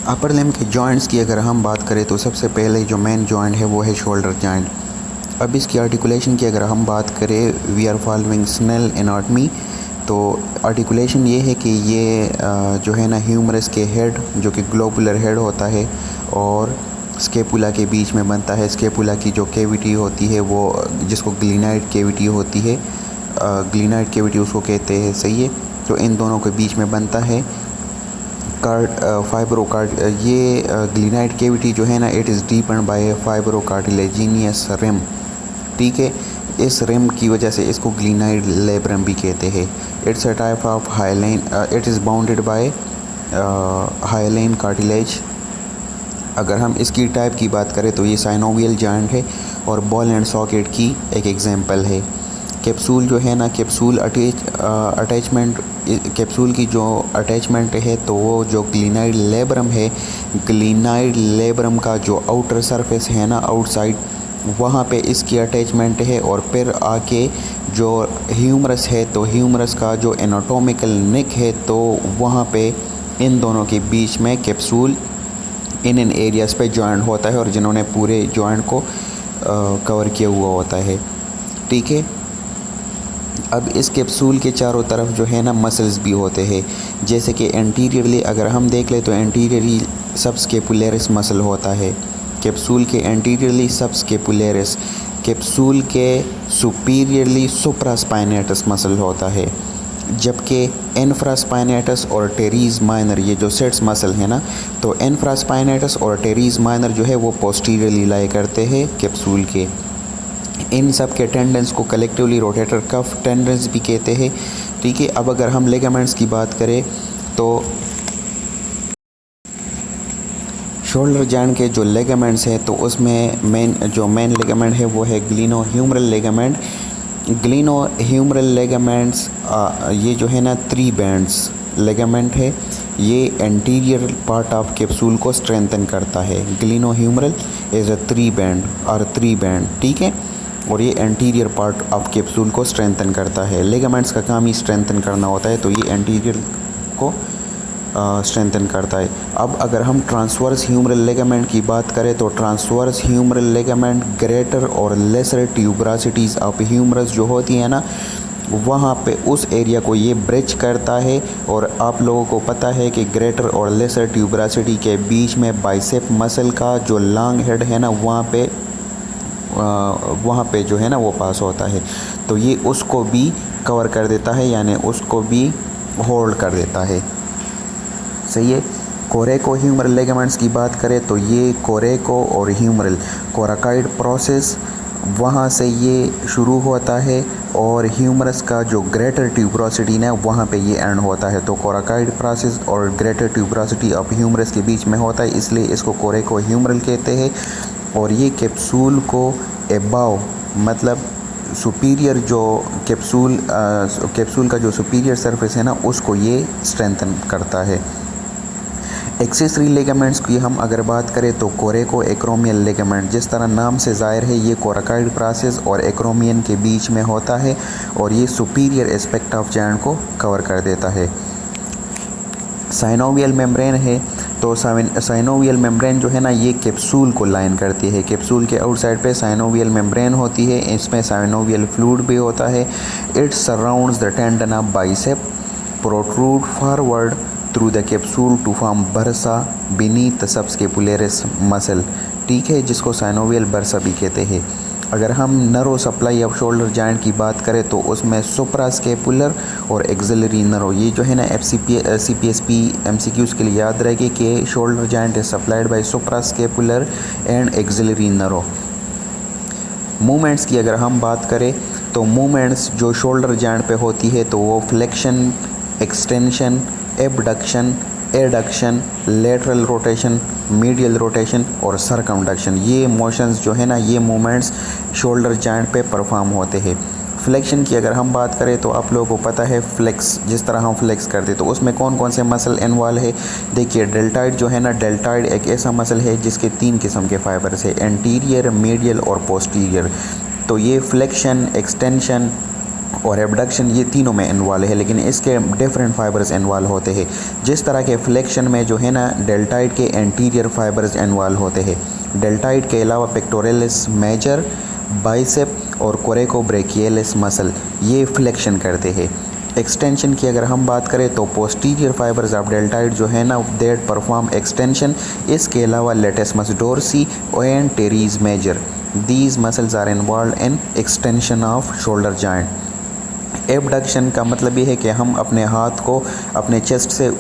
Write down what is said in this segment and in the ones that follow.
Upper limb के joints की अगर हम बात करें तो सबसे पहले जो मेन जॉइंट है वो है शोल्डर जॉइंट। अब इसकी आर्टिकुलेशन की अगर हम बात करें, we are following Snell anatomy. तो आर्टिकुलेशन ये है कि ये जो है ना ह्यूमरस के हेड, जो कि ग्लोबुलर हेड होता है, और स्केपुला के बीच में बनता है। स्केपुला की जो कैविटी होती है वो, जिसको ग्लिनाइड कैविटी होती है, ग्लिनाइड कैविटी उसको कहते हैं, सही है। तो इन दोनों के बीच में बनता है फाइब्रोकार्ड। ये ग्लिनाइड कैविटी जो है ना, it is deepened by fibrocartilaginous rim, ठीक है। इस रिम की वजह से इसको ग्लिनाइड लेब्रम भी कहते हैं। It's a type of hyaline, it is bounded by hyaline cartilage. अगर हम इसकी टाइप की बात करें तो ये साइनोवियल जॉइंट है और बॉल एंड सॉकेट की एक एग्जांपल है। कैप्सूल जो है ना, कैप्सूल अटैचमेंट, कैप्सूल की जो अटैचमेंट है तो वो जो ग्लिनाइड लेब्रम है, ग्लिनाइड लेब्रम का जो आउटर सरफेस है ना, आउटसाइड, वहाँ पे इसकी अटैचमेंट है। और फिर आके जो ह्यूमरस है, तो ह्यूमरस का जो एनाटोमिकल नेक है, तो वहाँ पे इन दोनों के बीच में कैप्सूल इन एरियाज़ पे जॉइंट होता है, और जिन्होंने पूरे जॉइंट को कवर किया हुआ होता है, ठीक है। अब इस कैप्सूल के चारों तरफ जो है ना मसल्स भी होते हैं, जैसे कि एंटीरियरली अगर हम देख ले तो एंटीरियरली सबस्केपुलरिस मसल होता है। कैप्सूल के एंटीरियरली सबस्केपुलरिस, कैप्सूल के सुपीरियरली सुप्रास्पाइनेटस मसल होता है, जबकि इन्फ्रास्पाइनेटस और टेरीज माइनर, ये जो सेट्स मसल है ना, तो इन्फ्रास्पाइनेटस और टेरीज माइनर जो है वो पोस्टीरियरली लाई करते हैं कैप्सूल के। इन सब के टेंडेंस को कलेक्टिवली रोटेटर कफ टेंडेंस भी कहते हैं, ठीक है। अब अगर हम लिगामेंट्स की बात करें तो शोल्डर जॉइंट के जो लिगामेंट्स हैं तो उसमें मेन लिगामेंट है वो है ग्लिनो ह्यूमरल लिगामेंट। ग्लिनो ह्यूमरल लिगामेंट्स ये जो है ना 3 बैंड्स लिगामेंट है। ये एंटीरियर पार्ट ऑफ कैप्सूल को स्ट्रेंथन करता है। ग्लिनो ह्यूमरल इज़ अ 3 बैंड और 3 बैंड, ठीक है। और ये एंटीरियर पार्ट ऑफ कैप्सूल को स्ट्रेंथन करता है। लिगामेंट्स का काम ही स्ट्रेंथन करना होता है, तो ये एंटीरियर को स्ट्रेंथन करता है। अब अगर हम ट्रांसवर्स ह्यूमरल लिगामेंट की बात करें तो ट्रांसवर्स ह्यूमरल लिगामेंट ग्रेटर और लेसर ट्यूबरासिटीज़ ऑफ ह्यूमरस जो होती है ना, वहाँ पे उस एरिया को ये ब्रिज करता है। और आप लोगों को पता है कि ग्रेटर और लेसर ट्यूबरासिटी के बीच में बाइसेप मसल का जो लॉन्ग हेड है ना, वहाँ पे जो है ना वो पास होता है, तो ये उसको भी कवर कर देता है, यानी उसको भी होल्ड कर देता है, सही है। कोरेको ह्यूमरल लिगामेंट्स की बात करें तो ये कोरेको और ह्यूमरल कोराकाइड प्रोसेस, वहाँ से ये शुरू होता है, और ह्यूमरस का जो ग्रेटर ट्यूबरोसिटी है वहाँ पे ये एंड होता है। तो कोराकाइड प्रोसेस और ग्रेटर ट्यूबरोसिटी ऑफ ह्यूमरस के बीच में होता है, इसलिए इसको कोरेको ह्यूमरल कहते हैं। और ये कैप्सूल को एबाव, मतलब सुपीरियर जो कैप्सूल का जो सुपीरियर सरफेस है ना, उसको ये स्ट्रेंथन करता है। एक्सेसरी लिगामेंट्स की हम अगर बात करें तो कोरेको एक्रोमियल लिगामेंट, जिस तरह नाम से ज़ाहिर है, ये कोराकाइड प्रोसेस और एक्रोमियन के बीच में होता है, और ये सुपीरियर एस्पेक्ट ऑफ जॉइंट को कवर कर देता है। साइनोवियल मेम्ब्रेन है, तो साइनोवियल मेम्ब्रेन जो है ना, ये कैप्सूल को लाइन करती है। कैप्सूल के आउटसाइड पे साइनोवियल मेम्ब्रेन होती है, इसमें साइनोवियल फ्लूइड भी होता है। It surrounds the tendon of bicep, protrude forward through the capsule to form bursa beneath subscapularis muscle, ठीक है, जिसको साइनोवियल बर्सा भी कहते हैं। अगर हम नरो सप्लाई ऑफ शोल्डर जॉइंट की बात करें तो उसमें सुप्रास्केपुलर और एक्सिलरी नरो, ये जो है ना CPSP MCQs के लिए याद रहेगी कि shoulder joint is supplied by suprascapular and axillary नरो। मूवमेंट्स की अगर हम बात करें तो मूवमेंट्स जो शोल्डर जॉइंट पे होती है तो वो flexion, extension, abduction, adduction, lateral rotation, medial rotation और सरकमडक्शन, ये मोशंस जो है ना, ये मूवमेंट्स शोल्डर जॉइंट पे परफॉर्म होते हैं। फ्लेक्शन की अगर हम बात करें तो आप लोगों को पता है फ्लेक्स, जिस तरह हम फ्लेक्स करते तो उसमें कौन कौन से मसल इन्वॉल्व है। देखिए डेल्टाइड जो है ना, डेल्टाइड एक ऐसा मसल है जिसके 3 किस्म के फाइबर्स है, एंटीरियर, मीडियल और पोस्टीरियर। तो ये फ्लेक्शन, एक्सटेंशन और एबडक्शन, ये तीनों में इन्वॉल्व है, लेकिन इसके डिफरेंट फाइबर्स इन्वॉल्व होते हैं। जिस तरह के फ्लेक्शन में जो है ना डेल्टाइड के एंटीरियर फाइबर्स इन्वॉल्व होते हैं। डेल्टाइड के अलावा पेक्टोरलिस मेजर, बाइसेप और कोरेकोब्रेकियलिस मसल ये फ्लेक्शन करते हैं। एक्सटेंशन की अगर हम बात करें तो पोस्टीरियर फाइबर्स ऑफ डेल्टाइड जो है ना दैट परफॉर्म एक्सटेंशन। इसके अलावा latissimus dorsi and teres major, these muscles are involved in extension of shoulder joint. Abduction का मतलब ये है कि हम अपने हाथ को अपने चेस्ट से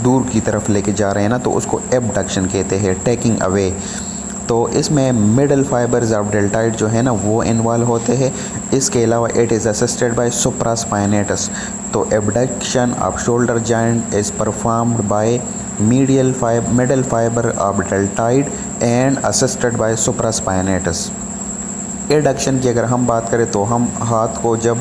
दूर की तरफ लेके जा रहे हैं ना, तो उसको एबडक्शन कहते हैं, टेकिंग अवे। तो इसमें मिडल फाइबर्स ऑफ डेल्टाइड जो है ना वो इन्वॉल्व होते हैं। इसके अलावा it is assisted by supraspinatus. तो abduction of shoulder joint is performed by middle fibre of deltoid and assisted by supraspinatus. Adduction की अगर हम बात करें तो हम हाथ को जब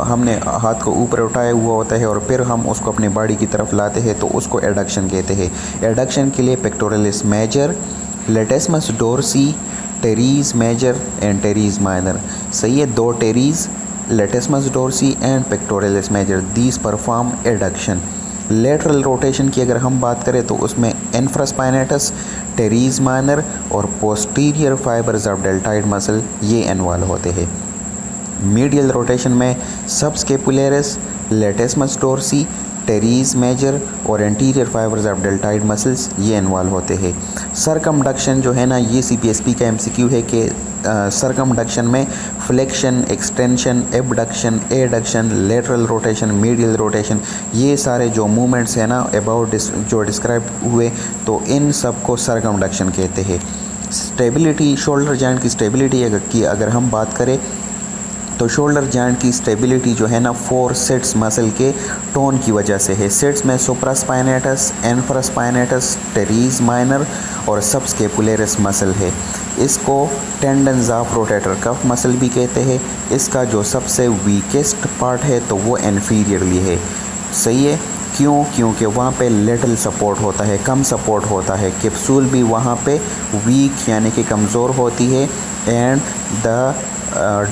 हमने हाथ को ऊपर उठाया हुआ होता है और फिर हम उसको अपने बॉडी की तरफ लाते हैं तो उसको एडक्शन कहते हैं। एडक्शन के लिए pectoralis major, latissimus dorsi, teres major and teres minor. सही है, दो teres, latissimus dorsi and pectoralis major, these perform adduction. Lateral rotation की अगर हम बात करें तो उसमें इन्फ्रास्पाइनेटस, टेरीज माइनर और posterior fibres of deltoid muscle ये इन्वॉल्व होते हैं। मीडियल रोटेशन में subscapularis, latissimus dorsi, teres major और anterior fibres of deltoid muscles ये इन्वॉल्व होते हैं। सरकमडक्शन जो है ना ये सीपीएसपी का एमसीक्यू है कि सरकमडक्शन में flexion, extension, abduction, adduction, lateral rotation, medial rotation, ये सारे जो मूवमेंट्स हैं ना अबाउट जो डिस्क्राइब हुए तो इन सब को सरकमडक्शन कहते हैं। स्टेबिलिटी, शोल्डर जॉइंट की स्टेबिलिटी की अगर हम बात करें तो शोल्डर जॉइंट की स्टेबिलिटी जो है ना 4 सेट्स मसल के टोन की वजह से है। सेट्स में सुप्रास्पाइनेटस, इन्फ्रास्पाइनेटस, टेरीज माइनर और सबस्केपुलरिस मसल है। इसको tendons of rotator cuff muscle भी कहते हैं। इसका जो सबसे वीकेस्ट पार्ट है तो वो इन्फीरियरली है। सही है, क्यों? क्योंकि वहाँ पे लिटिल सपोर्ट होता है, कम सपोर्ट होता है। कैप्सूल भी वहाँ पे वीक यानी कि कमज़ोर होती है and the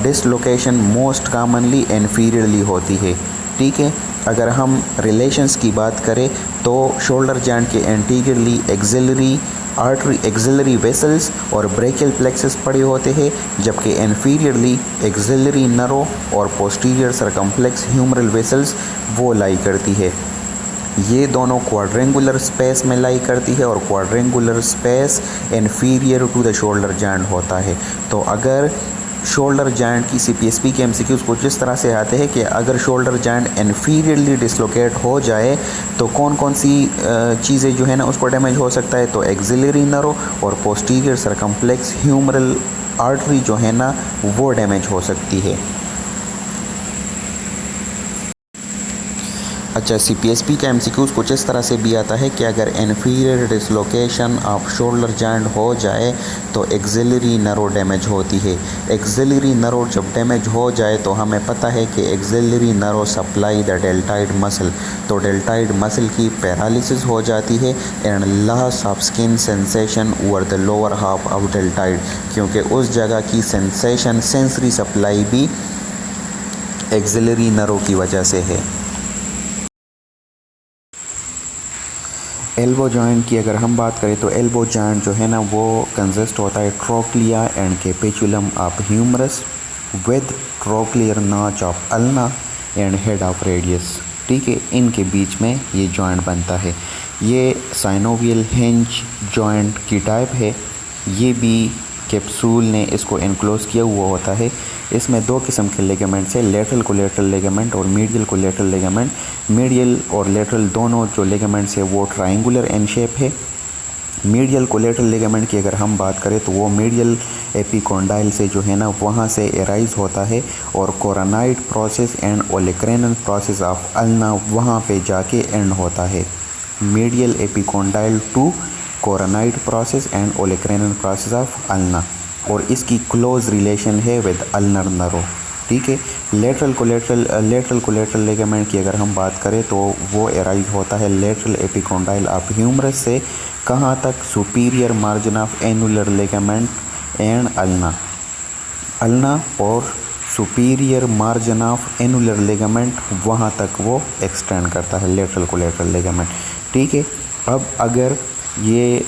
dislocation most commonly inferiorly होती है। ठीक है, अगर हम रिलेशंस की बात करें तो शोल्डर जॉइंट के anteriorly axillary artery, axillary vessels और ब्रेकियल प्लेक्सस पड़े होते हैं, जबकि इन्फीरियरली एक्सिलरी नर्व और पोस्टीरियर सरकमफ्लेक्स ह्यूमरल वेसल्स वो लाई करती है। ये दोनों क्वाड्रेंगुलर स्पेस में लाई करती है और quadrangular space inferior to the shoulder joint होता है। तो अगर शोल्डर जॉइंट की सीपीएसपी के एमसीक्यूज़ कुछ इस तरह से आते हैं कि अगर शोल्डर जॉइंट इन्फीरियरली डिसलोकेट हो जाए तो कौन कौन सी चीज़ें जो है ना उसको डैमेज हो सकता है, तो एक्सिलरी नर्व और पोस्टीरियर सरकमफ्लेक्स ह्यूमरल आर्टरी जो है ना वो डैमेज हो सकती है। अच्छा, सीपीएसपी का एमसीक्यूज़ कुछ इस तरह से भी आता है कि अगर inferior dislocation of shoulder joint हो जाए तो एक्सिलरी नर्व डैमेज होती है। एक्सिलरी नर्व जब डैमेज हो जाए तो हमें पता है कि axillary nerve supply the deltoid muscle, तो डेल्टाइड मसल की पैरालिसिस हो जाती है and loss of skin sensation over the lower half of deltoid, क्योंकि उस जगह की सेंसेशन, सेंसरी सप्लाई भी एक्सिलरी नर्व की वजह से है। एल्बो जॉइंट की अगर हम बात करें तो एल्बो जॉइंट जो है ना वो कंसिस्ट होता है trochlea and capitulum of humerus with trochlear notch of ulna and head of radius. ठीक है, इनके बीच में ये जॉइंट बनता है। ये साइनोवियल हिंज जॉइंट की टाइप है। ये भी कैप्सूल ने इसको एनक्लोज किया हुआ होता है। इसमें 2 किस्म के लिगामेंट्स है, लेटरल कोलेटरल लिगामेंट और मीडियल कोलेटरल लिगामेंट। मीडियल और लेटरल दोनों जो लिगामेंट्स है वो ट्रायंगुलर इन शेप है। मीडियल कोलेटरल लिगामेंट की अगर हम बात करें तो वो मीडियल एपिकोंडाइल से जो है ना वहाँ से एराइज होता है और coronoid process and olecranon process of ulna वहाँ पे जाके एंड होता है। Medial epicondyle to coronoid process and olecranon process of ulna, और इसकी क्लोज रिलेशन है विद अल्नर नर्व। ठीक है, लेटरल कोलेटरल लिगामेंट की अगर हम बात करें तो वो एराइज होता है लेटरल एपिकोंडाइल ऑफ ह्यूमरस से कहाँ तक, superior margin of annular ligament and ulna और superior margin of annular ligament वहाँ तक वो एक्सटेंड करता है, लेटरल कोलेटरल लिगामेंट। ठीक है। अब अगर ये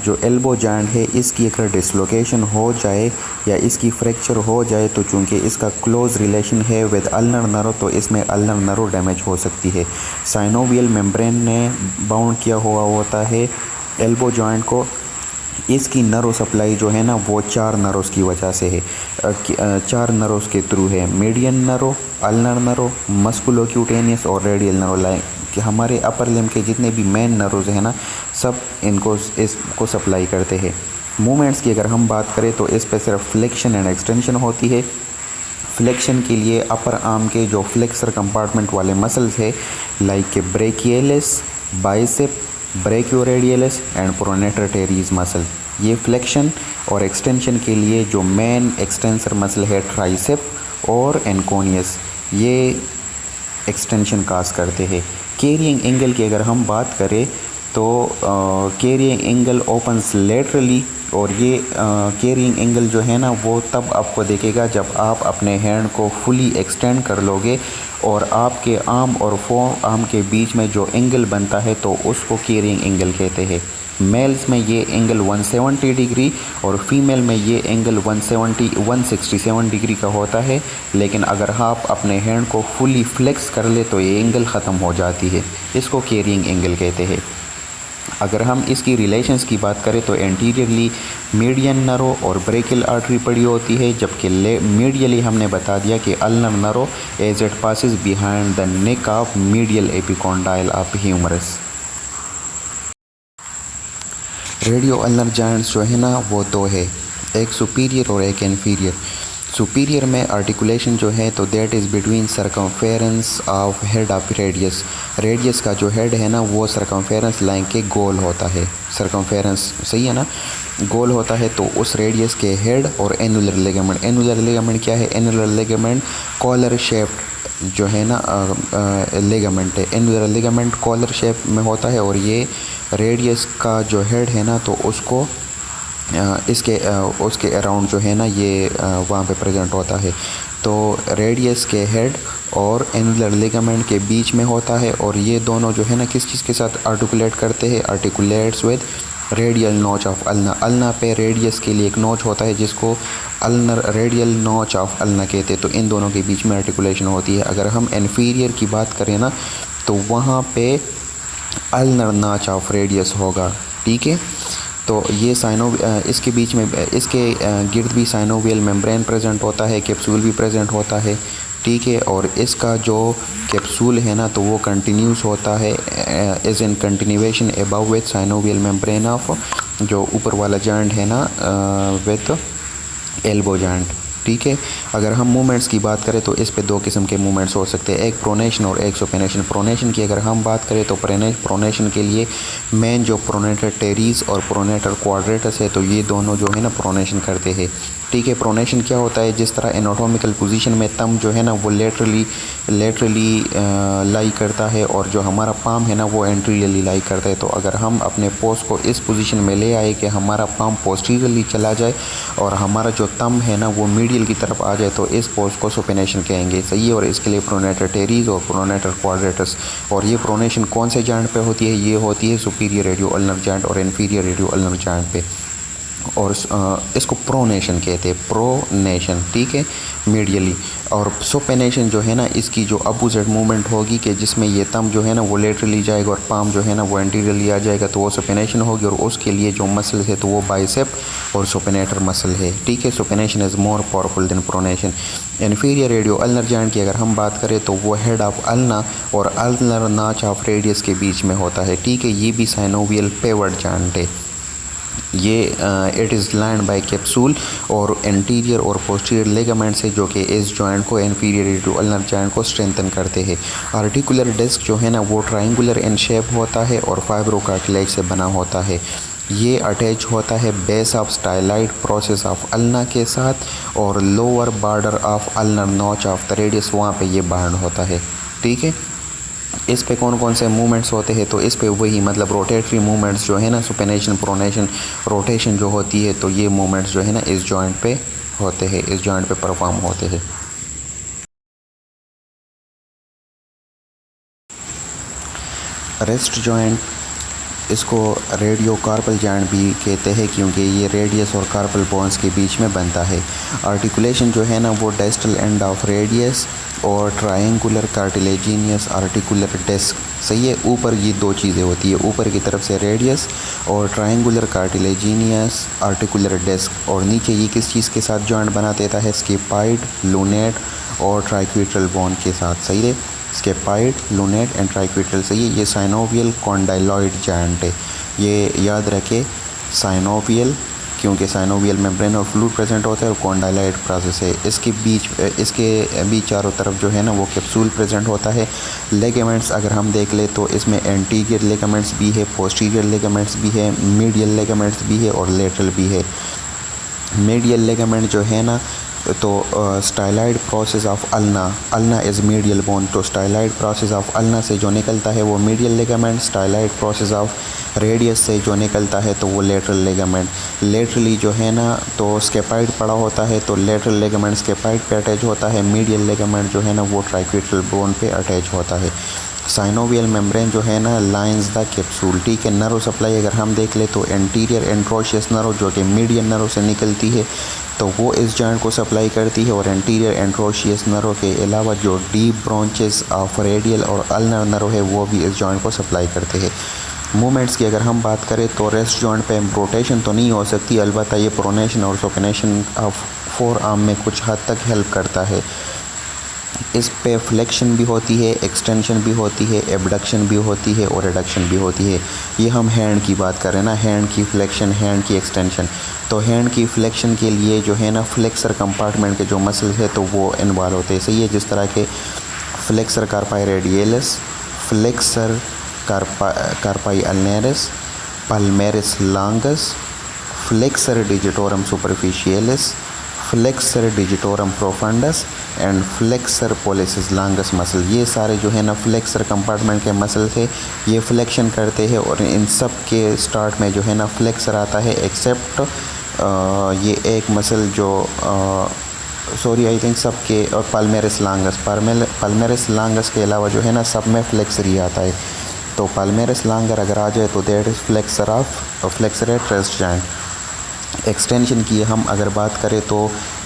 जो एल्बो जॉइंट है इसकी अगर डिसलोकेशन हो जाए या इसकी फ्रैक्चर हो जाए तो चूँकि इसका क्लोज रिलेशन है विद अल्नर नर्व, तो इसमें अल्नर नर्व डैमेज हो सकती है। साइनोवियल मेम्ब्रेन ने बाउंड किया हुआ होता है एल्बो जॉइंट को। इसकी नर्व सप्लाई जो है ना वो 4 नर्व्स की वजह से है, 4 नर्व्स के थ्रू है। Median nerve, ulnar nerve, musculocutaneous और रेडियल नर्व लाइन कि हमारे अपर लिम्ब के जितने भी मेन नर्व्स हैं ना सब इसको सप्लाई करते हैं। मूवमेंट्स की अगर हम बात करें तो इस पर सिर्फ फ्लेक्शन एंड एक्सटेंशन होती है। फ्लेक्शन के लिए अपर आर्म के जो फ्लेक्सर कंपार्टमेंट वाले मसल्स है like brachialis, bicep, brachioradialis and pronator teres muscle, ये फ्लेक्शन और एक्सटेंशन के लिए जो मेन एक्सटेंसर मसल है ट्राइसेप और एनकोनियस, ये एक्सटेंशन काज करते हैं। कैरिंग एंगल की अगर हम बात करें तो कैरिंग एंगल ओपन्स लेटरली, और ये कैरिंग एंगल जो है ना वो तब आपको देखेगा जब आप अपने हैंड को फुली एक्सटेंड कर लोगे और आपके आर्म और फोर आर्म के बीच में जो एंगल बनता है तो उसको कैरिंग एंगल कहते हैं। मेल्स में ये एंगल 170 डिग्री और फीमेल में ये एंगल 167 डिग्री का होता है, लेकिन अगर आप अपने हैंड को फुली फ्लेक्स कर ले तो ये एंगल ख़त्म हो जाती है, इसको कैरिंग एंगल कहते हैं। अगर हम इसकी रिलेशंस की बात करें तो एंटीरियरली मीडियन नर्व और ब्रेकियल आर्टरी पड़ी होती है, जबकि मीडियली हमने बता दिया कि ulnar nerve as it passes behind the neck of medial epicondyle of humerus. Radio ulnar joints जो है ना वो 2 है, एक सुपीरियर और एक इन्फीरियर। सुपीरियर में आर्टिकुलेशन जो है तो that is between circumference of head of radius. Radius का जो हेड है ना वो सर्कमफेरेंस लाइन के गोल होता है, सर्कमफेरेंस सही है ना, गोल होता है। तो उस रेडियस के हेड और एनुलर लिगामेंट, एनुलर लिगामेंट क्या है, एनुलर लिगामेंट कॉलर शेप्ड जो है ना लिगामेंट है। एनुलर लिगामेंट कॉलर शेप में होता है और ये रेडियस का जो हेड है ना तो उसको उसके अराउंड जो है ना ये वहाँ पे प्रेजेंट होता है। तो रेडियस के हेड और एनुलर लिगामेंट के बीच में होता है और ये दोनों जो है ना किस चीज़ के साथ आर्टिकुलेट करते हैं, आर्टिकुलेट्स विद रेडियल नोच ऑफ अल्ना। अल्ना पे रेडियस के लिए एक नोच होता है जिसको अल्नर रेडियल नोच ऑफ अल्ना कहते हैं, तो इन दोनों के बीच में आर्टिकुलेशन होती है। अगर हम इन्फीरियर की बात करें ना तो वहाँ पे अल्नर नोच ऑफ रेडियस होगा। ठीक है। तो ये इसके बीच में इसके गिर्द भी साइनोवियल मेम्ब्रेन प्रेजेंट होता है, कैप्सूल भी प्रेजेंट होता है। ठीक है। और इसका जो कैप्सूल है ना तो वो कंटिन्यूस होता है as in continuation above with synovial membrane of जो ऊपर वाला जॉइंट है ना विथ एल्बो जॉइंट। ठीक है। अगर हम मूवमेंट्स की बात करें तो इस पे 2 किस्म के मूवमेंट्स हो सकते हैं, एक प्रोनेशन और एक सुपेनेशन। प्रोनेशन की अगर हम बात करें तो प्रोनेशन के लिए मेन जो प्रोनेटर टेरीज और प्रोनेटर क्वाड्रेटस है तो ये दोनों जो है ना प्रोनेशन करते हैं। ठीक है। प्रोनेशन क्या होता है, जिस तरह एनाटॉमिकल पोजीशन में थंब जो है ना वो लेटरली लाई करता है और जो हमारा पाम है ना वो एंटीरियरली लाई करता है। तो अगर हम अपने पोज को इस पोजीशन में ले आए कि हमारा पाम पोस्टीरियरली चला जाए और हमारा जो थंब है ना वो मीडियल की तरफ आ जाए तो इस पोज को सुपेनेशन कहेंगे। सही है। और इसके लिए प्रोनेटर टेरीज और प्रोनेटर क्वाड्रेटस, और ये प्रोनेशन कौन से जॉइंट पे होती है, ये होती है सुपीरियर रेडियो अल्नर जॉइंट और इन्फीरियर रेडियो अल्नर जॉइंट पे, और इसको प्रोनेशन कहते हैं, प्रोनेशन। ठीक है। मीडियली। और सुपेनेशन जो है ना इसकी जो अपोजिट मूवमेंट होगी कि जिसमें ये थंब जो है ना वो लेटरली जाएगा और पाम जो है ना वो एंटीरियरली आ जाएगा, तो वो सुपेनेशन होगी। और उसके लिए जो मसल है तो वो बाइसेप और सुपेनेटर मसल है। ठीक है। Supination is more powerful than pronation. Inferior radio ulnar joint की अगर हम बात करें तो वो हेड ऑफ अल्ना और अल्नर नाच ऑफ रेडियस के बीच में होता है। ठीक है। ये भी साइनोवियल पेवर्ड जॉइंट है। ये it is lined by capsule और एंटीरियर और पोस्टीरियर लिगामेंट से जो कि इस जॉइंट को इन्फीरियर रेडियो अल्नर जॉइंट को स्ट्रेंथन करते हैं। आर्टिकुलर डिस्क जो है ना वो ट्रायंगुलर इन शेप होता है और फाइब्रोकार्टिलेज से बना होता है। ये अटैच होता है base of stylite process of ulna के साथ और lower border of ulnar notch of the radius, वहाँ पे ये बाउंड होता है। ठीक है। इस पे कौन कौन से मूवमेंट्स होते हैं, तो इस पे वही मतलब रोटेटरी मूवमेंट्स जो है ना, सुपेनेशन, प्रोनेशन, रोटेशन जो होती है, तो ये मूवमेंट्स जो है ना इस जॉइंट पे होते हैं, इस जॉइंट पे परफॉर्म होते हैं। रेस्ट जॉइंट, इसको रेडियो कार्पल जॉइंट भी कहते हैं क्योंकि ये रेडियस और कार्पल बोन्स के बीच में बनता है। आर्टिकुलेशन जो है ना वो डिस्टल एंड ऑफ रेडियस और ट्रायंगुलर कार्टिलेजिनियस आर्टिकुलर डिस्क, सही है। ऊपर ये दो चीज़ें होती है, ऊपर की तरफ से रेडियस और ट्रायंगुलर कार्टिलेजिनियस आर्टिकुलर डिस्क, और नीचे ये किस चीज़ के साथ जॉइंट बना देता है, स्किपाइड, लूनेट और ट्राइक्विट्रल बोन के साथ, सही है। स्केपाइड, लूनेट एंड ट्राइक्विट्रल, सही है। ये साइनोवियल कॉन्डाइलॉइड जॉइंट है, ये याद रखे, साइनोवियल, क्योंकि साइनोवियल मेम्ब्रेन और फ्लूइड प्रेजेंट होता है और कॉन्डाइलॉइड प्रोसेस है। इसके बीच चारों तरफ जो है ना वो कैप्सूल प्रेजेंट होता है। लेगामेंट्स अगर हम देख ले तो इसमें एंटीरियर लेगामेंट्स भी है, पोस्टीरियर लेगामेंट्स भी है, मीडियल लेगामेंट्स भी है और लेटरल भी है। मीडियल लेगामेंट जो है ना तो styloid process of ulna is medial bone, तो स्टाइलाइड प्रोसेस ऑफ अल्ना से जो निकलता है वो medial ligament, styloid process of radius से जो निकलता है तो वो लेटरल लेगामेंट। लेटरली जो है ना तो स्केपाइड पड़ा होता है तो लेटरल लेगामेंट स्केपाइड पे अटैच होता है, मीडियल लेगामेंट जो है ना वो ट्राइक्विट्रल बोन पे अटैच होता है। साइनोवियल मेम्ब्रेन जो है ना लाइंस द कैप्सूल, ठीक है। नर्व सप्लाई अगर हम देख ले तो एंटीरियर एंट्रोशियस नर्व जो कि मीडियन नर्व से निकलती है तो वो इस जॉइंट को सप्लाई करती है, और एंटीरियर एंट्रोशियस नर्व के अलावा जो डीप ब्रांचेस ऑफ रेडियल और अल्नर नर्व है वो भी इस जॉइंट को सप्लाई करते हैं। मूवमेंट्स की अगर हम बात करें तो रेस्ट जॉइंट पे रोटेशन तो नहीं हो सकती, अलबत्ता ये प्रोनेशन और सुपिनेशन ऑफ फोर आर्म में कुछ हद तक हेल्प करता है। इस पे फ्लेक्शन भी होती है, एक्सटेंशन भी होती है, एबडक्शन भी होती है और एडक्शन भी होती है। ये हम हैंड की बात करें ना, हैंड की फ्लेक्शन, हैंड की एक्सटेंशन, तो हैंड की फ्लेक्शन के लिए जो है ना फ्लेक्सर कंपार्टमेंट के जो मसल्स है तो वो इन्वॉल्व होते हैं, सही है। जिस तरह के flexor carpi radialis, flexor carpi ulnaris, palmaris longus, flexor digitorum superficialis, flexor digitorum profundus and flexor pollicis longus muscle, ये सारे जो है ना फ्लेक्सर कंपार्टमेंट के मसल थे, ये फ्लेक्शन करते हैं और इन सब के स्टार्ट में जो है ना फ्लेक्सर आता है, एक्सेप्ट ये एक मसल जो आई थिंक सब के, और पल्मेरिस लॉन्गस के अलावा जो है ना सब में फ्लेक्सर ही आता है। तो पल्मेरिस लॉन्गर अगर आ जाए तो that is flexor of flexor at rest joint. Extension की हम अगर बात करें तो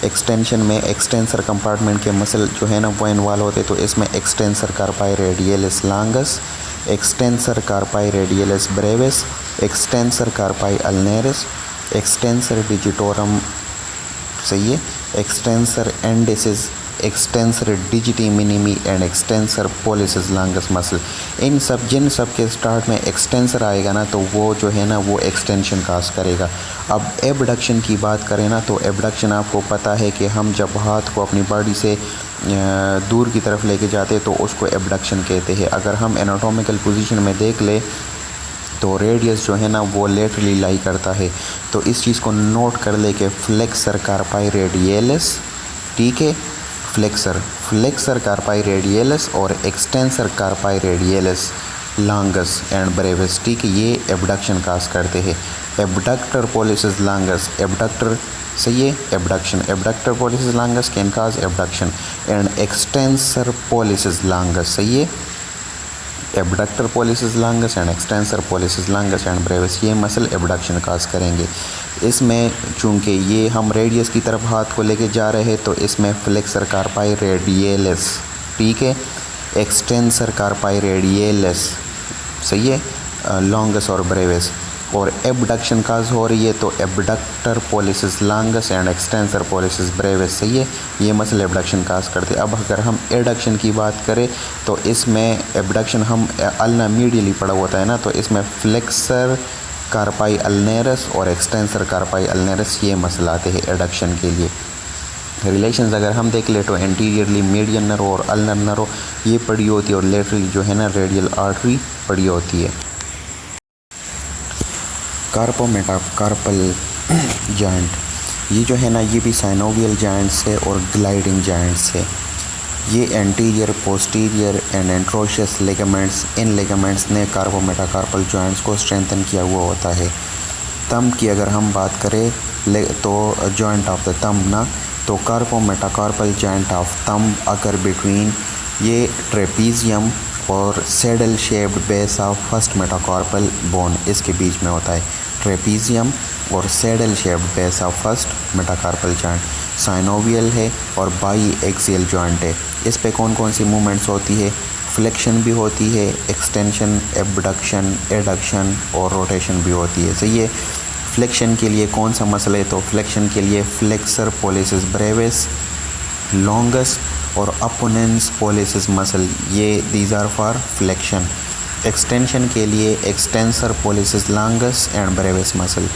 एक्सटेंशन में एक्सटेंसर कंपार्टमेंट के मसल जो है ना वो इन्वॉल्व होते, तो इसमें extensor carpi radialis longus, extensor carpi radialis brevis, extensor carpi ulnaris, extensor digitorum, सही है, extensor indicis, extensor digiti minimi and extensor pollicis longus muscle. इन सब जिन सब के स्टार्ट में एक्सटेंसर आएगा ना तो वो जो है ना वो एक्सटेंशन काज करेगा। अब एबडक्शन की बात करें ना तो एबडक्शन आपको पता है कि हम जब हाथ को अपनी बॉडी से दूर की तरफ लेके जाते तो उसको एबडक्शन कहते हैं। अगर हम एनाटॉमिकल पोजीशन में देख ले तो रेडियस जो है ना वो लेटरली लाई करता है, तो इस चीज़ को नोट कर ले कि फ्लेक्सर कार्पाई रेडियलिस, ठीक है, फ्लेक्सर कार्पाई रेडियलिस और extensor carpi radialis longus and brevis, ठीक है, ये एबडक्शन काज करते हैं। एबडक्टर पोलिसिस लॉन्गस, एबडक्टर, सही है, abduction, abductor pollicis longus can cause abduction and extensor pollicis longus, सही है, abductor pollicis longus and extensor pollicis longus and Brevis, ये मसल एबडक्शन काज करेंगे। इसमें चूँकि ये हम रेडियस की तरफ हाथ को लेके जा रहे हैं तो इसमें फ्लेक्सर कार्पाई रेडियलिस, ठीक है, एक्सटेंसर कार्पाई रेडियलिस, सही है, लॉन्गस और ब्रेविस, और एबडक्शन काज हो रही है तो abductor pollicis longus and extensor policies Brevis, सही है, ये मसल एबडक्शन काज करते। अब अगर हम एडक्शन की बात करें तो इसमें एबडक्शन हम अल्ना मीडियली पड़ा होता है ना, तो इसमें फ्लेक्सर कार्पाई अल्नेरिस और एक्सटेंसर कार्पाई अल्नेरिस ये मसल आते हैं एडक्शन के लिए। रिलेशंस अगर हम देख ले तो एंटीरियरली मीडियन नर्व और अल्नर नर्व ये पड़ी होती है और लेटरली जो है ना रेडियल आर्टरी पड़ी होती है। कार्पोमेटाकार्पल जॉइंट, ये जो है ना ये भी साइनोवियल जॉइंट्स है और ग्लाइडिंग जॉइंट्स है। ये anterior, posterior and interosseous ligaments, इन लिगामेंट्स ने कार्पोमेटाकार्पल जॉइंट्स को स्ट्रेंथन किया हुआ होता है। थंब की अगर हम बात करें तो जॉइंट ऑफ द थंब ना, तो कार्पोमेटाकार्पल जॉइंट ऑफ थंब अगर बिटवीन ये ट्रेपीजियम और saddle shaped base of first metacarpal bone इसके बीच में होता है। ट्रेपीजियम और saddle shaped base of first metacarpal joint synovial है और बाई एक्सियल जॉइंट है। इस पे कौन कौन सी मूवमेंट्स होती है? फ्लेक्शन भी होती है, एक्सटेंशन, एबडक्शन, एडक्शन और रोटेशन भी होती है। सही है। फ्लेक्शन के लिए कौन सा मसल है? तो फ्लेक्शन के लिए फ्लेक्सर पोलिसिस ब्रेविस, लॉन्गस और अपोनेंस पोलिसिस मसल, ये these are for flexion. Extension के लिए extensor pollicis longus and brevis muscle.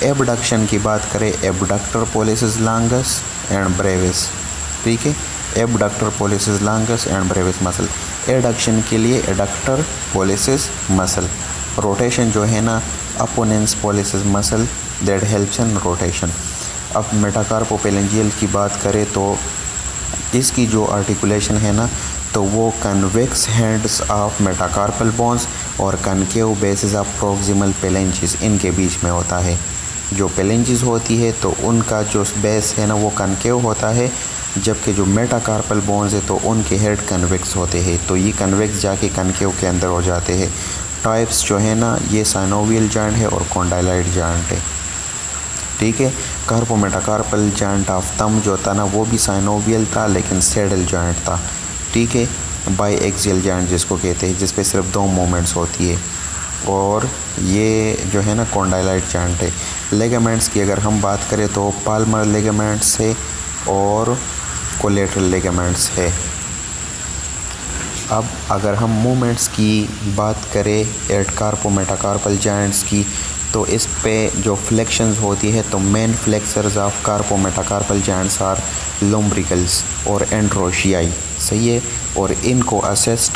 Abduction की बात करें, abductor pollicis longus and brevis, ठीक है, abductor pollicis longus and brevis muscle. Adduction के लिए एडक्टर पोलिसिस मसल। रोटेशन जो है ना, opponens pollicis muscle that helps in rotation. अब मेटाकार्पोफेरेंजियल की बात करें तो इसकी जो आर्टिकुलेशन है ना, तो वो convex heads of metacarpal bones और कनकेव बेसिस ऑफ प्रोक्सिमल पेलेंजिस इनके बीच में होता है। जो पेलेंजिस होती है तो उनका जो बेस है ना वो कनकेव होता है, जबकि जो मेटाकार्पल बोन्स है तो उनके हेड कन्वेक्स होते हैं। तो ये कन्वेक्स जाके कनकेव के अंदर हो जाते हैं। टाइप्स जो है ना, ये साइनोवियल जॉइंट है और कॉन्डाइलाइट जॉइंट है, ठीक है। कार्पोमेटाकार्पल जॉइंट ऑफ थंब जो था ना वो भी साइनोवियल था लेकिन सैडल जॉइंट था, ठीक है। बाई एक्सियल जॉइंट जिसको कहते हैं, जिस पे सिर्फ 2 मूवमेंट्स होती है। और ये जो है ना कॉन्डाइलाइट जॉइंट है। लेगामेंट्स की अगर हम बात करें तो पाल्मर लेगामेंट्स है और कोलेटरल लेगामेंट्स है। अब अगर हम मूवमेंट्स की बात करें एट कार्पोमेटाकार्पल जॉइंट्स की, तो इस पे जो फ्लेक्शंस होती है तो main flexors of carpometacarpal joints are lumbricals और एंट्रोशियाई, सही है। और इनको असिस्ट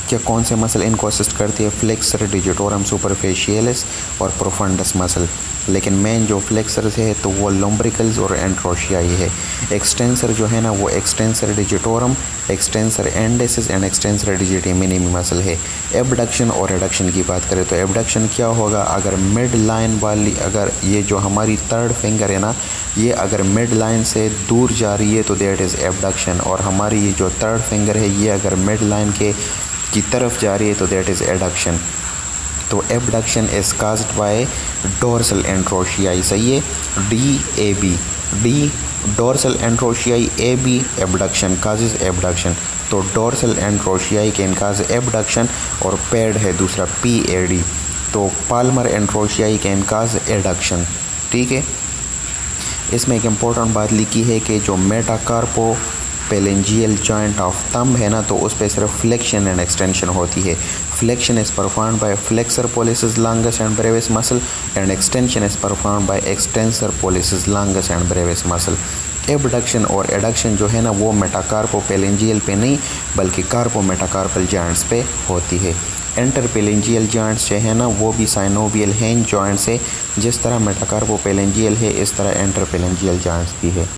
क्या कौन से मसल इनको असिस्ट करती है? फ्लेक्सर डिजिटोरम सुपरफिशियलिस और प्रोफंडस मसल। लेकिन मेन जो फ्लेक्सर्स है तो वो लुम्ब्रिकल्स और एंट्रोशियाई है। एक्सटेंसर जो है ना वो extensor digitorum, extensor indicis and extensor digiti minimi muscle है। एबडक्शन और एडक्शन की बात करें तो एबडक्शन क्या होगा? अगर मिड लाइन वाली, अगर ये जो हमारी थर्ड फिंगर है ना, ये अगर मिड लाइन से दूर जा रही है तो दैट इज़ एबडक्शन। और हमारी ये जो थर्ड फिंगर है ये अगर मिड लाइन की तरफ जा रही है तो दैट इज़ एडक्शन। तो abduction is caused by dorsal interossei, सही है। D dorsal interossei, AB abduction causes abduction. तो dorsal interossei can cause abduction और पैड है दूसरा PAD। तो palmar interossei can cause adduction, ठीक है। इसमें एक इम्पोर्टेंट बात लिखी है कि जो मेटाकार्पोफेरेंजियल जॉइंट ऑफ थंब है ना, तो उस पर सिर्फ फ्लेक्शन एंड एक्सटेंशन होती है। Flexion is performed by flexor pollicis longus and brevis muscle and extension is performed by extensor pollicis longus and brevis muscle. Abduction और एडक्शन जो है ना वो मेटाकार्पोफेरेंजियल पे नहीं बल्कि कार्पोमेटाकार्पल जॉइंट्स पे होती है। इंटरपेलेंजियल जॉइंट्स जो है ना वो भी साइनोवियल हैंड जॉइंट्स है। जिस तरह मेटाकार्पोफेरेंजियल है इस तरह इंटरपेलेंजियल जॉइंट्स भी है।